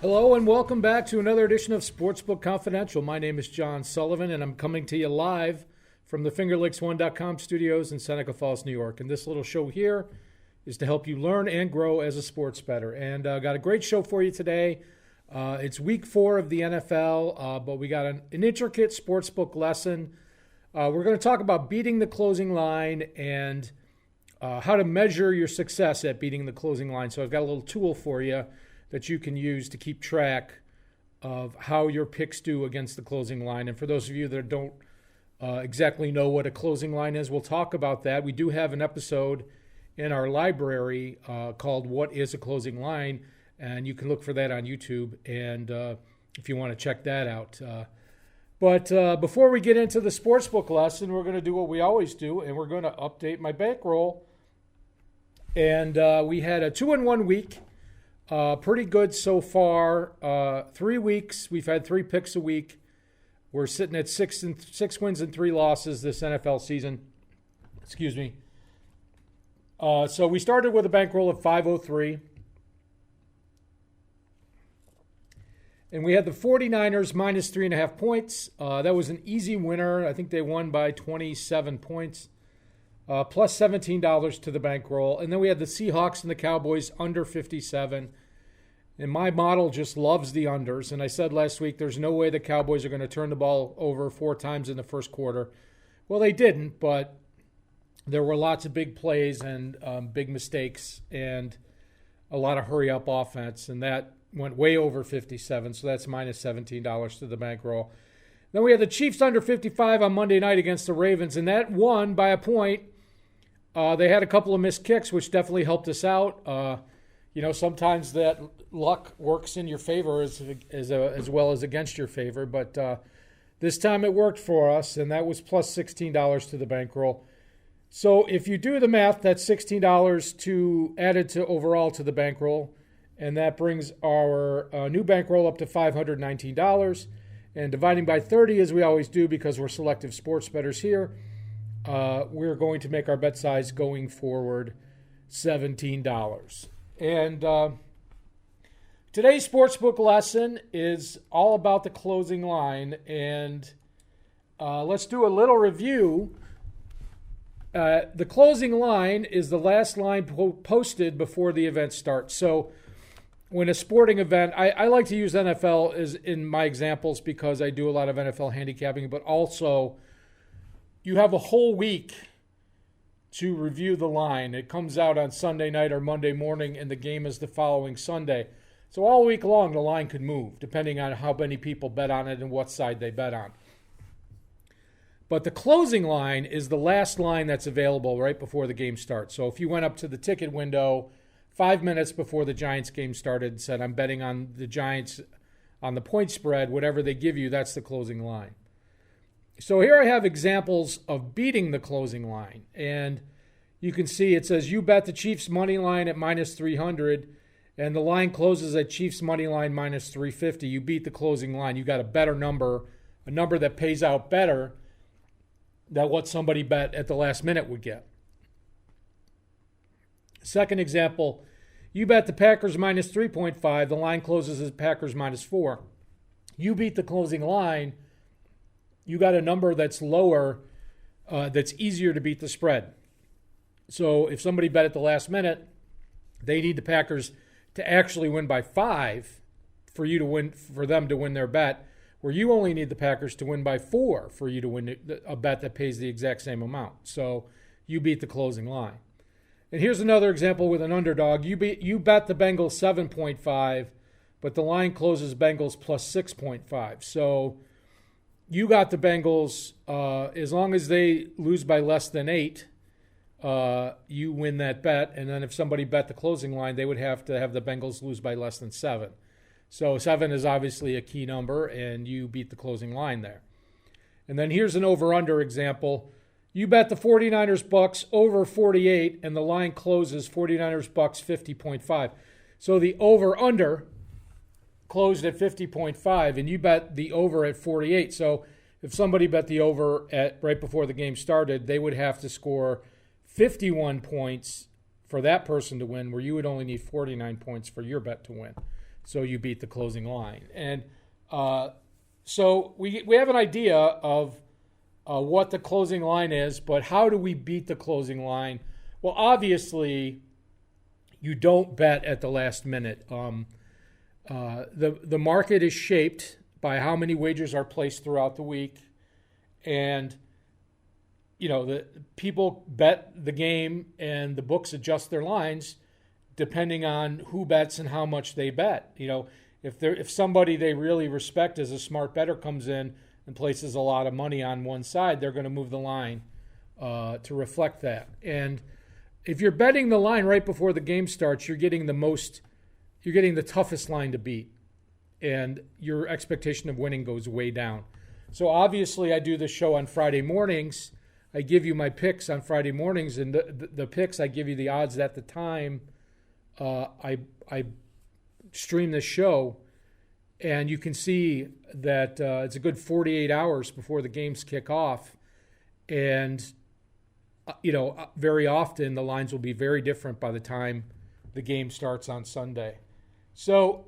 Hello and welcome back to another edition of Sportsbook Confidential. My name is John Sullivan and I'm coming to you live from the FingerLakes1.com studios in Seneca Falls, New York. And this little show here is to help you learn and grow as a sports bettor. And got a great show for you today. It's week 4 of the NFL, but we got an intricate sportsbook lesson. We're going to talk about beating the closing line and how to measure your success at beating the closing line. So I've got a little tool for you that you can use to keep track of how your picks do against the closing line. And for those of you that don't exactly know what a closing line is, we'll talk about that. We do have an episode in our library called What is a Closing Line? And you can look for that on YouTube and if you want to check that out. But before we get into the sportsbook lesson, we're going to do what we always do, and we're going to update my bankroll. And we had a 2-1 week. Pretty good so far. 3 weeks, we've had 3 picks a week. We're sitting at 6 wins and 3 losses this NFL season. Excuse me. So we started with a bankroll of 503. And we had the 49ers minus 3.5 points. That was an easy winner. I think they won by 27 points. Plus $17 to the bankroll. And then we had the Seahawks and the Cowboys under 57. And my model just loves the unders. And I said last week, there's no way the Cowboys are going to turn the ball over 4 times in the first quarter. Well, they didn't, but there were lots of big plays and big mistakes and a lot of hurry-up offense. And that went way over 57, so that's minus $17 to the bankroll. Then we had the Chiefs under 55 on Monday night against the Ravens, and that won by a point. They had a couple of missed kicks, which definitely helped us out. Sometimes that luck works in your favor as well as against your favor. But this time it worked for us, and that was plus $16 to the bankroll. So if you do the math, that's $16 added to overall to the bankroll, and that brings our new bankroll up to $519. And dividing by 30, as we always do because we're selective sports bettors here, we're going to make our bet size going forward $17. And today's sportsbook lesson is all about the closing line. And let's do a little review. The closing line is the last line posted before the event starts. So when a sporting event, I like to use NFL as in my examples because I do a lot of NFL handicapping, but also you have a whole week to review the line. It comes out on Sunday night or Monday morning, and the game is the following Sunday. So all week long, the line could move, depending on how many people bet on it and what side they bet on. But the closing line is the last line that's available right before the game starts. So if you went up to the ticket window 5 minutes before the Giants game started and said, I'm betting on the Giants on the point spread, whatever they give you, that's the closing line. So here I have examples of beating the closing line. And you can see it says you bet the Chiefs money line at minus 300 and the line closes at Chiefs money line minus 350. You beat the closing line. You got a better number, a number that pays out better than what somebody bet at the last minute would get. Second example, you bet the Packers minus 3.5. The line closes as Packers minus 4. You beat the closing line. You got a number that's lower, that's easier to beat the spread. So if somebody bet at the last minute, they need the Packers to actually win by 5 for you to win, for them to win their bet, where you only need the Packers to win by 4 for you to win a bet that pays the exact same amount. So you beat the closing line. And here's another example with an underdog. You bet the Bengals 7.5, but the line closes Bengals plus 6.5. So you got the Bengals, as long as they lose by less than 8, you win that bet. And then if somebody bet the closing line, they would have to have the Bengals lose by less than 7. So 7 is obviously a key number, and you beat the closing line there. And then here's an over-under example. You bet the 49ers Bucks over 48, and the line closes 49ers Bucks 50.5. So the over-under closed at 50.5, and you bet the over at 48. So if somebody bet the over at right before the game started, they would have to score 51 points for that person to win, where you would only need 49 points for your bet to win. so you beat the closing line. And so we have an idea of what the closing line is, but how do we beat the closing line? Well, obviously, you don't bet at the last minute. The market is shaped by how many wagers are placed throughout the week, and the people bet the game, and the books adjust their lines depending on who bets and how much they bet. If somebody they really respect as a smart bettor comes in and places a lot of money on one side, they're going to move the line to reflect that. And if you're betting the line right before the game starts, you're getting the toughest line to beat, and your expectation of winning goes way down. So obviously, I do this show on Friday mornings. I give you my picks on Friday mornings, and the picks, I give you the odds at the time I stream this show, and you can see that it's a good 48 hours before the games kick off, and very often the lines will be very different by the time the game starts on Sunday. So,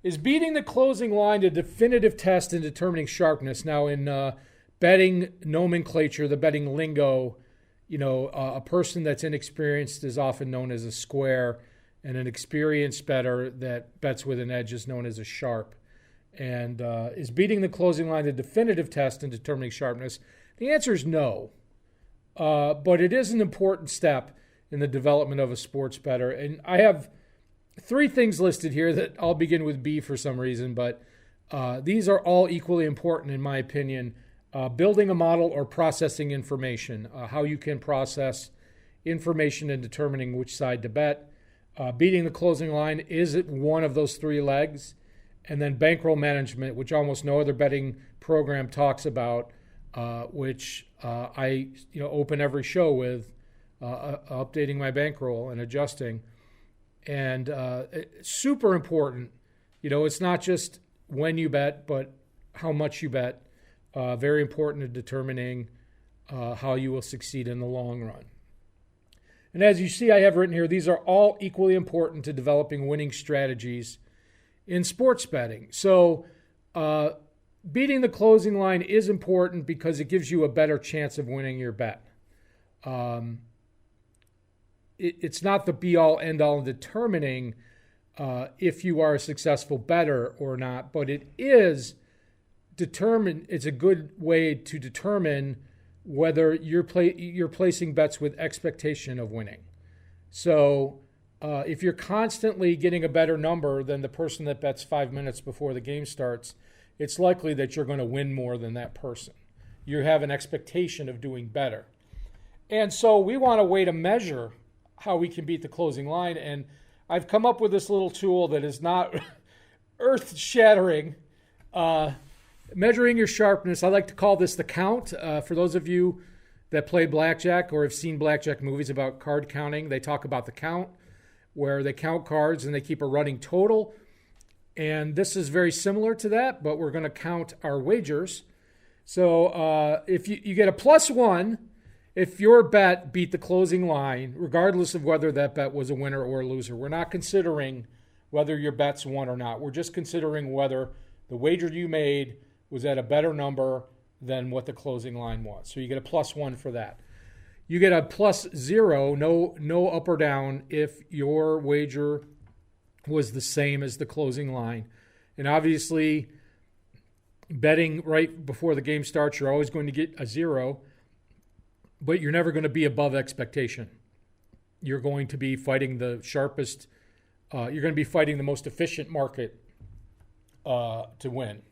is beating the closing line a definitive test in determining sharpness? Now, in betting nomenclature, the betting lingo, a person that's inexperienced is often known as a square, and an experienced bettor that bets with an edge is known as a sharp. And is beating the closing line a definitive test in determining sharpness? The answer is no, but it is an important step in the development of a sports bettor. And I have 3 things listed here that I'll begin with B for some reason, but these are all equally important in my opinion. Building a model or processing information, how you can process information and determining which side to bet. Beating the closing line is one of those 3 legs. And then bankroll management, which almost no other betting program talks about, which I open every show with updating my bankroll and adjusting. And it's super important. It's not just when you bet, but how much you bet. Very important in determining how you will succeed in the long run. And as you see, I have written here, these are all equally important to developing winning strategies in sports betting. So beating the closing line is important because it gives you a better chance of winning your bet. It's not the be-all, end-all in determining if you are a successful bettor or not, but it is it's a good way to determine whether you're placing bets with expectation of winning. So if you're constantly getting a better number than the person that bets 5 minutes before the game starts, it's likely that you're going to win more than that person. You have an expectation of doing better. And so we want a way to measure how we can beat the closing line. And I've come up with this little tool that is not earth-shattering. Measuring your sharpness, I like to call this the count. For those of you that play blackjack or have seen blackjack movies about card counting, they talk about the count, where they count cards and they keep a running total. And this is very similar to that, but we're going to count our wagers. So if you get a +1, if your bet beat the closing line, regardless of whether that bet was a winner or a loser. We're not considering whether your bet's won or not. We're just considering whether the wager you made was at a better number than what the closing line was. So you get a +1 for that. You get a +0, no up or down, if your wager was the same as the closing line. And obviously, betting right before the game starts, you're always going to get a 0, but you're never going to be above expectation. You're going to be fighting the sharpest, you're going to be fighting the most efficient market to win.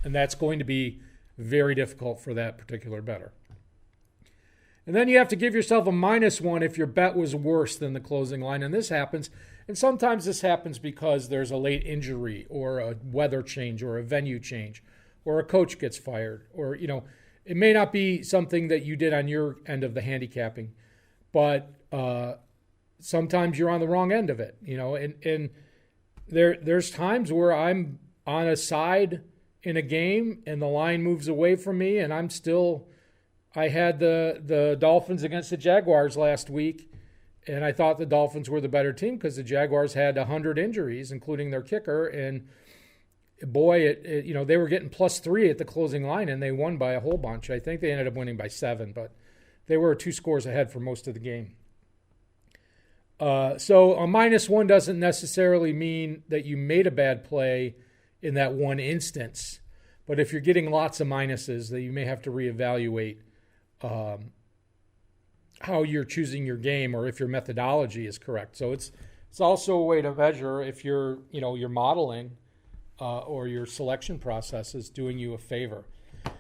And that's going to be very difficult for that particular bettor. And then you have to give yourself a -1 if your bet was worse than the closing line. And this happens. And sometimes this happens because there's a late injury or a weather change or a venue change or a coach gets fired. Or, it may not be something that you did on your end of the handicapping. But sometimes you're on the wrong end of it. And there's times where I'm on a side in a game and the line moves away from me and I had the Dolphins against the Jaguars last week And I thought the Dolphins were the better team because the Jaguars had 100 injuries, including their kicker. And boy, they were getting +3 at the closing line, and they won by a whole bunch. I think they ended up winning by 7, but they were 2 scores ahead for most of the game. So a -1 doesn't necessarily mean that you made a bad play in that one instance. But if you're getting lots of minuses, then you may have to reevaluate how you're choosing your game or if your methodology is correct. So it's also a way to measure if your modeling or your selection process is doing you a favor.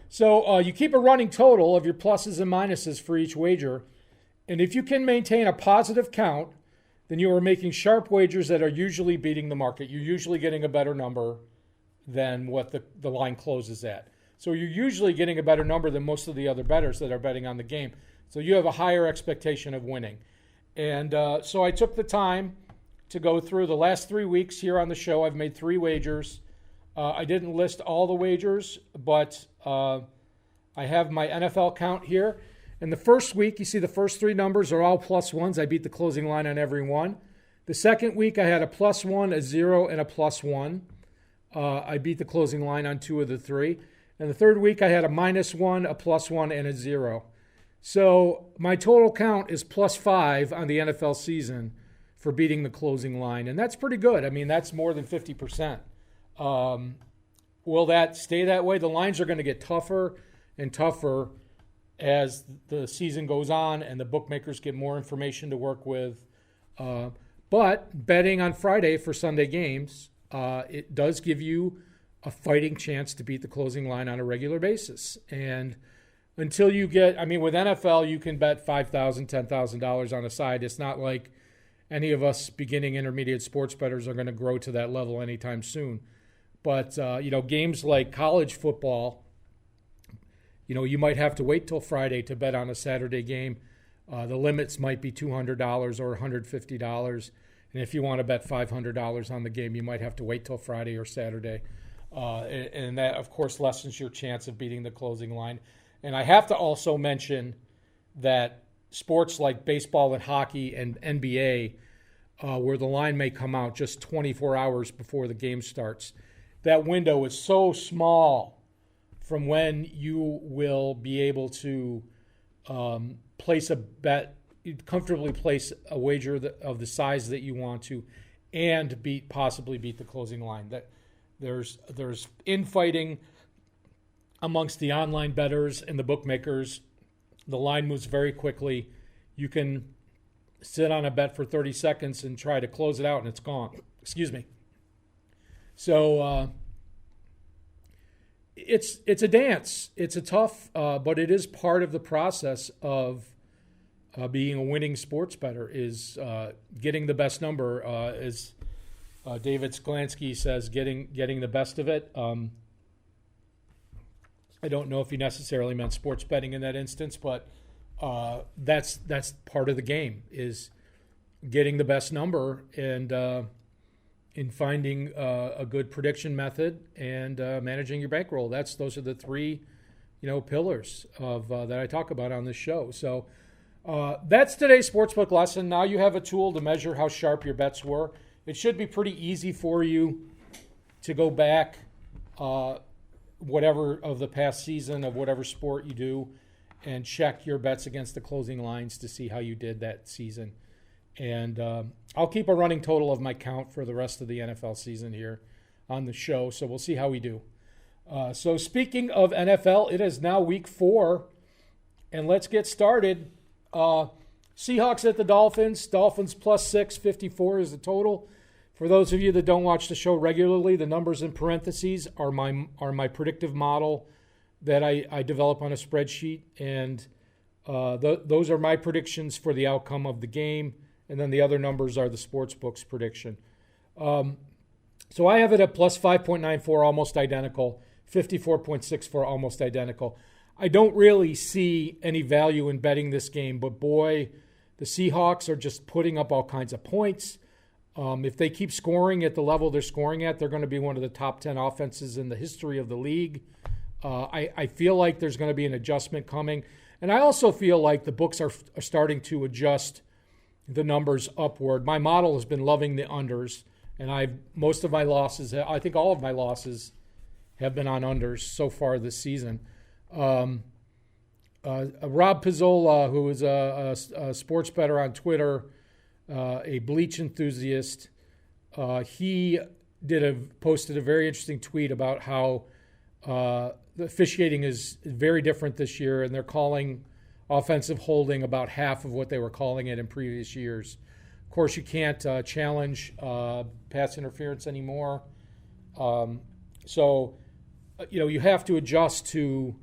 So you keep a running total of your pluses and minuses for each wager. And if you can maintain a positive count, then you are making sharp wagers that are usually beating the market. You're usually getting a better number than what the line closes at. So you're usually getting a better number than most of the other bettors that are betting on the game. So you have a higher expectation of winning. And so I took the time to go through the last 3 weeks here on the show. I've made 3 wagers. I didn't list all the wagers, but I have my NFL count here. In the first week, you see the first 3 numbers are all +1s. I beat the closing line on every one. The second week, I had a +1, a 0, and a +1. I beat the closing line on 2 of the 3. And the third week, I had a -1, a +1, and a 0. So my total count is +5 on the NFL season for beating the closing line. And that's pretty good. I mean, that's more than 50%. Will that stay that way? The lines are going to get tougher and tougher as the season goes on and the bookmakers get more information to work with. But betting on Friday for Sunday games, it does give you a fighting chance to beat the closing line on a regular basis. And until you get, with NFL, you can bet $5,000, $10,000 on a side. It's not like any of us beginning intermediate sports bettors are going to grow to that level anytime soon. But, games like college football, you might have to wait till Friday to bet on a Saturday game. The limits might be $200 or $150. And if you want to bet $500 on the game, you might have to wait till Friday or Saturday. And that, of course, lessens your chance of beating the closing line. And I have to also mention that sports like baseball and hockey and NBA, where the line may come out just 24 hours before the game starts, that window is so small from when you will be able to place a bet, comfortably place a wager of the size that you want to, and possibly beat the closing line. That there's infighting amongst the online bettors and the bookmakers. The line moves very quickly. You can sit on a bet for 30 seconds and try to close it out, and it's gone. Excuse me. So it's a dance. It's a tough, but it is part of the process of being a winning sports bettor, is getting the best number, as David Sklansky says, getting the best of it. I don't know if he necessarily meant sports betting in that instance, but that's part of the game, is getting the best number and in finding a good prediction method and managing your bankroll. Those are the 3 pillars of that I talk about on this show. So that's today's sportsbook lesson. Now you have a tool to measure how sharp your bets were. It should be pretty easy for you to go back whatever of the past season of whatever sport you do and check your bets against the closing lines to see how you did that season. And I'll keep a running total of my count for the rest of the NFL season here on the show, so we'll see how we do. So speaking of NFL, it is now week 4, and let's get started. Seahawks at the Dolphins. Dolphins +6, 54 is the total. For those of you that don't watch the show regularly, the numbers in parentheses are my predictive model that I develop on a spreadsheet, and those are my predictions for the outcome of the game, and then the other numbers are the sportsbook's prediction. So I have it at +5.94, almost identical, 54.64, almost identical. I don't really see any value in betting this game, but boy, the Seahawks are just putting up all kinds of points. If they keep scoring at the level they're scoring at, they're going to be one of the top 10 offenses in the history of the league. I feel like there's going to be an adjustment coming. And I also feel like the books are starting to adjust the numbers upward. My model has been loving the unders, and most of my losses, I think all of my losses have been on unders so far this season. Rob Pizzola, who is a sports bettor on Twitter, a bleach enthusiast, he posted a very interesting tweet about how the officiating is very different this year, and they're calling offensive holding about half of what they were calling it in previous years. Of course, you can't challenge pass interference anymore. So, you have to adjust to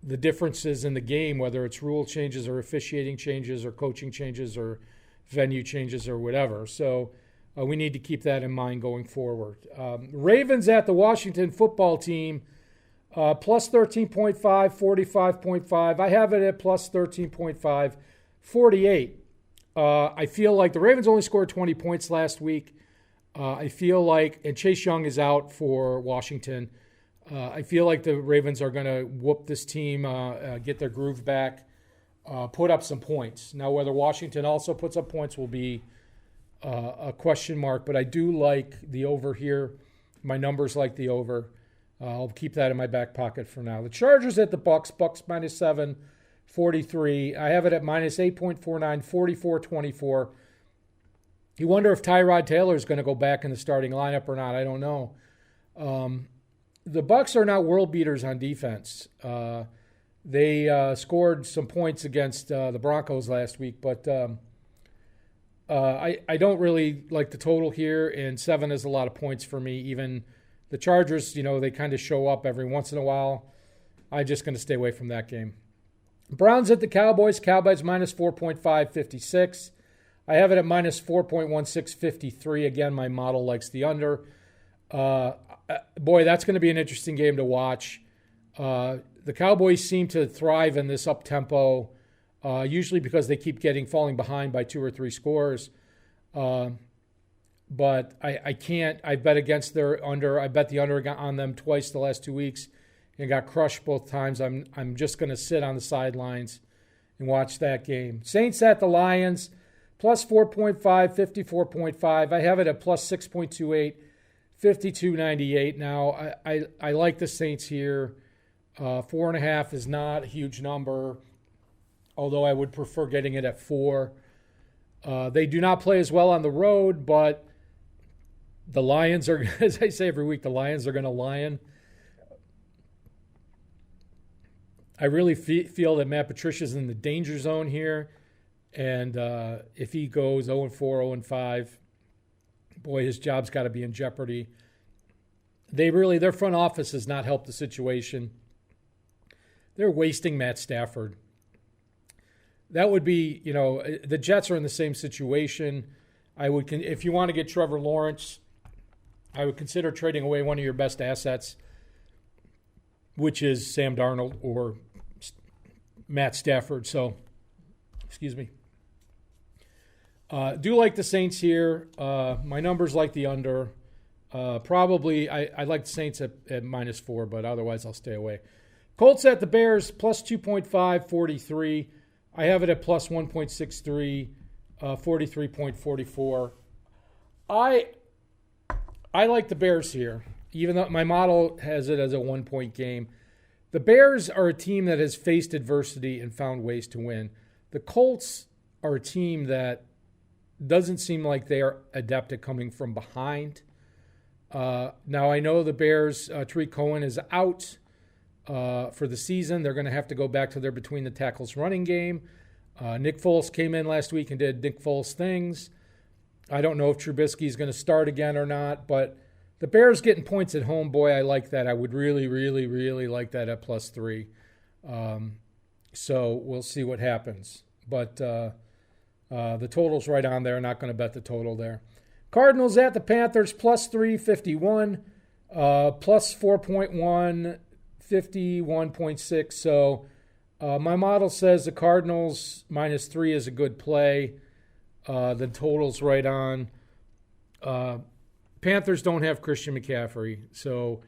the differences in the game, whether it's rule changes or officiating changes or coaching changes or venue changes or whatever. So we need to keep that in mind going forward. Ravens at the Washington football team, plus 13.5, 45.5. I have it at plus 13.5, 48. I feel like the Ravens only scored 20 points last week. I feel like, and Chase Young is out for Washington. I feel like the Ravens are going to whoop this team, get their groove back, put up some points. Now, whether Washington also puts up points will be a question mark, but I do like the over here. My numbers like the over. I'll keep that in my back pocket for now. The Chargers at the Bucks minus 7, 43. I have it at minus 8.49, 44-24. You wonder if Tyrod Taylor is going to go back in the starting lineup or not. I don't know. The Bucks are not world beaters on defense. They scored some points against the Broncos last week, but I don't really like the total here, and 7 is a lot of points for me. Even the Chargers, they kind of show up every once in a while. I'm just going to stay away from that game. Browns at the Cowboys. Cowboys minus 4.5, 56. I have it at minus 4.16, 53. Again, my model likes the under. Boy, that's going to be an interesting game to watch. The Cowboys seem to thrive in this up-tempo, usually because they keep falling behind by 2 or 3 scores. But I can't. I bet against their under. I bet the under on them twice the last 2 weeks and got crushed both times. I'm just going to sit on the sidelines and watch that game. Saints at the Lions, plus 4.5, 54.5. I have it at plus 6.28, 52.98. Now, I like the Saints here. 4.5 is not a huge number, although I would prefer getting it at 4. They do not play as well on the road, but the Lions are, as I say every week, the Lions are going to lion. I really feel that Matt Patricia's in the danger zone here, and if he goes 0-4, 0-5, boy, his job's got to be in jeopardy. Their front office has not helped the situation. They're wasting Matt Stafford. That would be, the Jets are in the same situation. If you want to get Trevor Lawrence, I would consider trading away one of your best assets, which is Sam Darnold or Matt Stafford. So, excuse me. Do like the Saints here. My numbers like the under. Probably, I like the Saints at minus 4, but otherwise I'll stay away. Colts at the Bears, plus 2.5, 43. I have it at plus 1.63, 43.44. I like the Bears here, even though my model has it as a 1-point game. The Bears are a team that has faced adversity and found ways to win. The Colts are a team that doesn't seem like they are adept at coming from behind. Now, I know the Bears, Tariq Cohen is out for the season. They're going to have to go back to their between-the-tackles running game. Nick Foles came in last week and did Nick Foles things. I don't know if Trubisky is going to start again or not, but the Bears getting points at home, boy, I like that. I would really, really, really like that at plus 3. So we'll see what happens. But the total's right on there. Not going to bet the total there. Cardinals at the Panthers, plus 3, 51. Plus 4.1, 51.6. So my model says the Cardinals minus 3 is a good play. The total's right on. Panthers don't have Christian McCaffrey. So,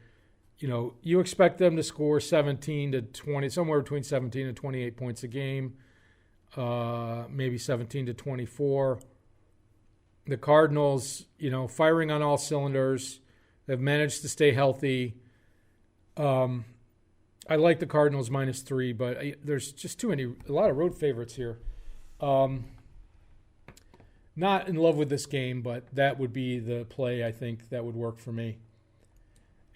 you expect them to score 17 to 20, somewhere between 17 and 28 points a game. maybe 17-24. The Cardinals, firing on all cylinders. They've managed to stay healthy. I like the Cardinals -3, but there's just a lot of road favorites here. Not in love with this game, but that would be the play I think that would work for me.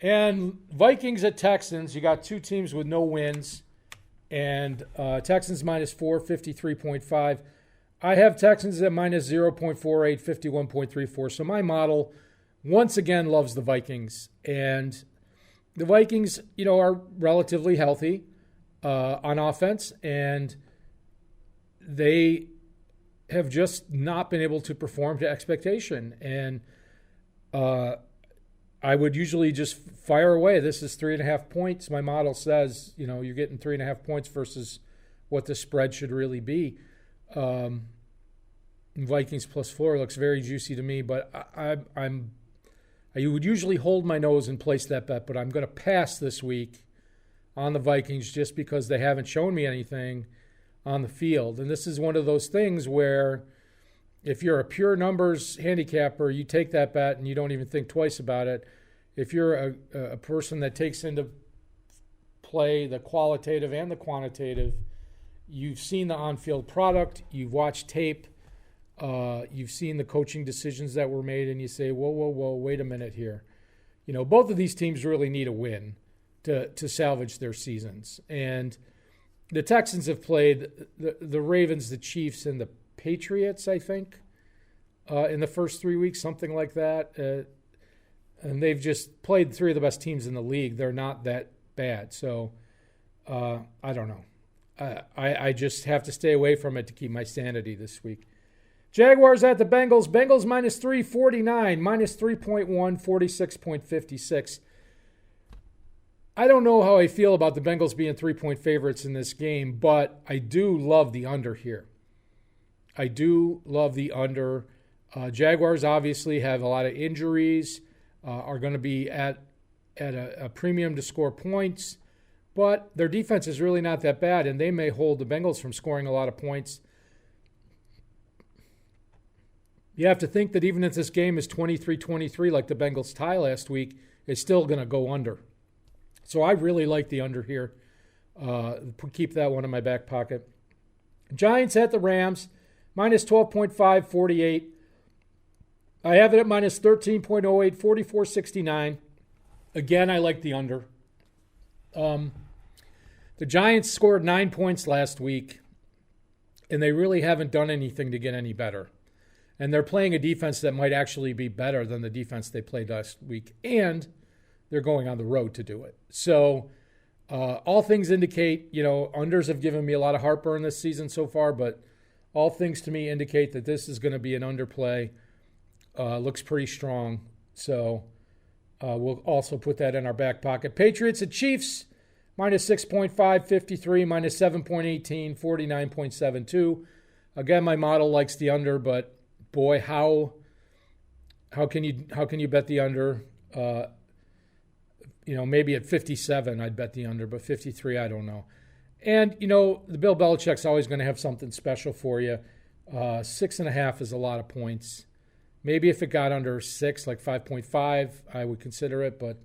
And Vikings at Texans, you got two teams with no wins. And Texans -4, 53.5. I have Texans at -0.48, 51.34. So my model, once again, loves the Vikings. And the Vikings, are relatively healthy on offense. And they have just not been able to perform to expectation. And I would usually just fire away. This is 3.5 points. My model says, you're getting 3.5 points versus what the spread should really be. Vikings +4 looks very juicy to me, but I would usually hold my nose and place that bet, but I'm going to pass this week on the Vikings just because they haven't shown me anything on the field. And this is one of those things where if you're a pure numbers handicapper, you take that bet and you don't even think twice about it. If you're a person that takes into play the qualitative and the quantitative, you've seen the on-field product, you've watched tape, you've seen the coaching decisions that were made, and you say, whoa, wait a minute here. Both of these teams really need a win to salvage their seasons. And the Texans have played the Ravens, the Chiefs, and the Patriots, I think, in the first 3 weeks, something like that. And they've just played three of the best teams in the league. They're not that bad. So I don't know. I just have to stay away from it to keep my sanity this week. Jaguars at the Bengals. Bengals -3, 49, -3.1, 46.56. I don't know how I feel about the Bengals being 3-point favorites in this game, but I do love the under here. I do love the under. Jaguars obviously have a lot of injuries, are going to be at a premium to score points, but their defense is really not that bad, and they may hold the Bengals from scoring a lot of points. You have to think that even if this game is 23-23, like the Bengals tie last week, it's still going to go under. So I really like the under here. Keep that one in my back pocket. Giants at the Rams, -12.5, 48. I have it at -13.08, 44.69. Again, I like the under. The Giants scored 9 points last week, and they really haven't done anything to get any better. And they're playing a defense that might actually be better than the defense they played last week, and they're going on the road to do it. So all things indicate, unders have given me a lot of heartburn this season so far, but all things to me indicate that this is going to be an underplay. Looks pretty strong. So we'll also put that in our back pocket. Patriots at Chiefs, -6.5, 53, -7.18, 49.72. Again, my model likes the under, but boy, how can you bet the under? Maybe at 57 I'd bet the under, but 53 I don't know. And the Bill Belichick's always going to have something special for you. 6.5 is a lot of points. Maybe if it got under 6, like 5.5, I would consider it, but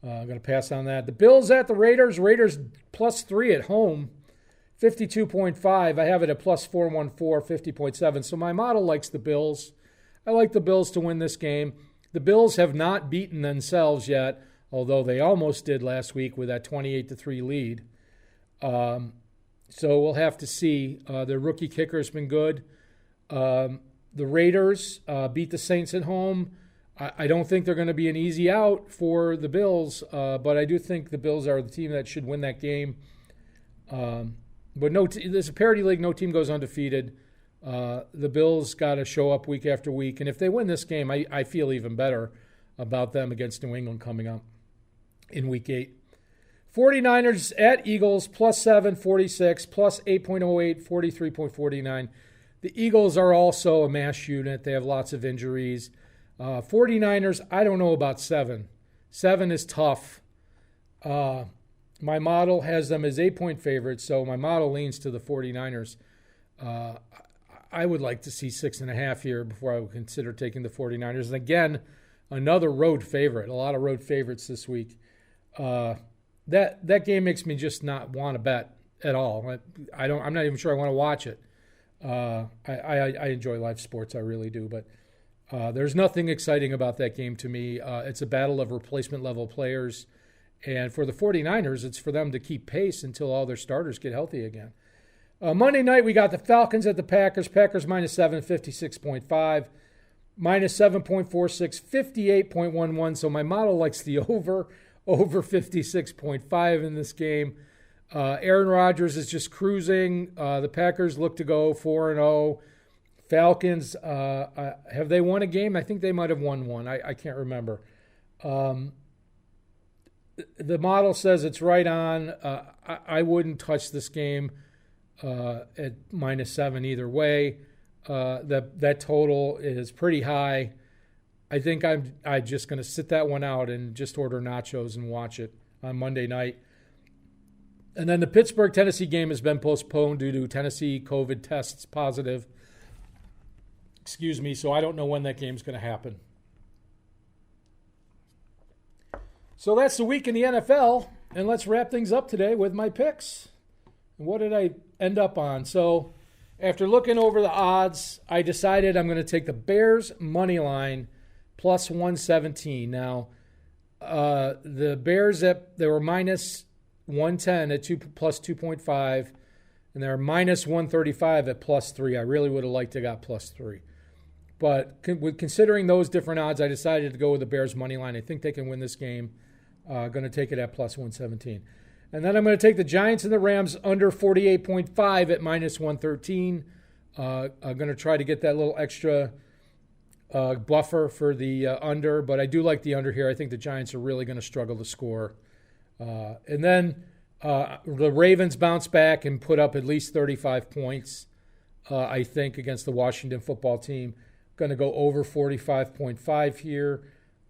I'm going to pass on that. The Bills at the Raiders. Raiders +3 at home, 52.5. I have it at +414, 50.7. So my model likes the Bills. I like the Bills to win this game. The Bills have not beaten themselves yet, although they almost did last week with that 28-3 lead. So we'll have to see. Their rookie kicker has been good. The Raiders beat the Saints at home. I don't think they're going to be an easy out for the Bills, but I do think the Bills are the team that should win that game. But there's a parity league. No team goes undefeated. The Bills got to show up week after week. And if they win this game, I feel even better about them against New England coming up in week 8. 49ers at Eagles, +7, 46, +8.08, 43.49. The Eagles are also a mash unit. They have lots of injuries. 49ers, I don't know about 7. 7 is tough. My model has them as 8-point favorites, so my model leans to the 49ers. I would like to see 6.5 here before I would consider taking the 49ers. And again, another road favorite. A lot of road favorites this week. That game makes me just not want to bet at all. I'm not even sure I want to watch it. I enjoy live sports, I really do, but there's nothing exciting about that game to me. It's a battle of replacement level players, and for the 49ers, it's for them to keep pace until all their starters get healthy again. Monday night, we got the Falcons at the Packers. Packers -7, 56.5. -7.46, 58.11. So my model likes the over 56.5 in this game. Aaron Rodgers is just cruising. The Packers look to go 4-0. Falcons, have they won a game? I think they might have won one. I can't remember. The model says it's right on. I wouldn't touch this game at -7 either way. That total is pretty high. I think I'm just going to sit that one out and just order nachos and watch it on Monday night. And then the Pittsburgh-Tennessee game has been postponed due to Tennessee COVID tests positive. So I don't know when that game's going to happen. So that's the week in the NFL, and let's wrap things up today with my picks. What did I end up on? So after looking over the odds, I decided I'm going to take the Bears money line plus 117. Now, the Bears, they were minus 110 at plus 2.5, and they're minus 135 at plus 3. I really would have liked to got plus 3. But considering those different odds, I decided to go with the Bears money line. I think they can win this game. Going to take it at plus 117. And then I'm going to take the Giants and the Rams under 48.5 at minus 113. I'm going to try to get that little extra buffer for the under, but I do like the under here. I think the Giants are really going to struggle to score. And then the Ravens bounce back and put up at least 35 points, I think, against the Washington football team. Going to go over 45.5 here.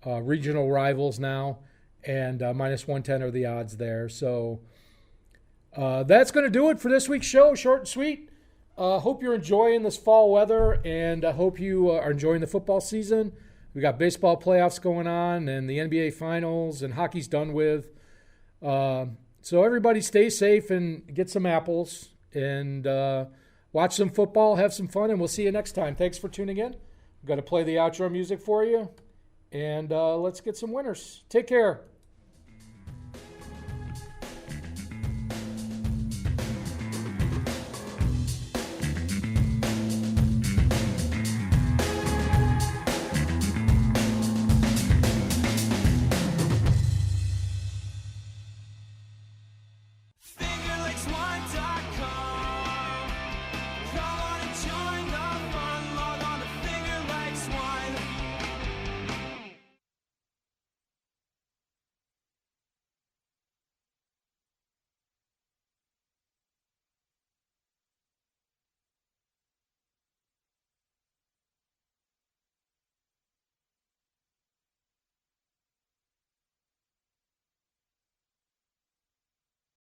Regional rivals now. And minus 110 are the odds there. So that's going to do it for this week's show. Short and sweet. Hope you're enjoying this fall weather, and I hope you are enjoying the football season. We got baseball playoffs going on and the NBA finals, and hockey's done with. So everybody stay safe and get some apples and watch some football, have some fun, and we'll see you next time. Thanks for tuning in. I'm going to play the outro music for you, and let's get some winners. Take care.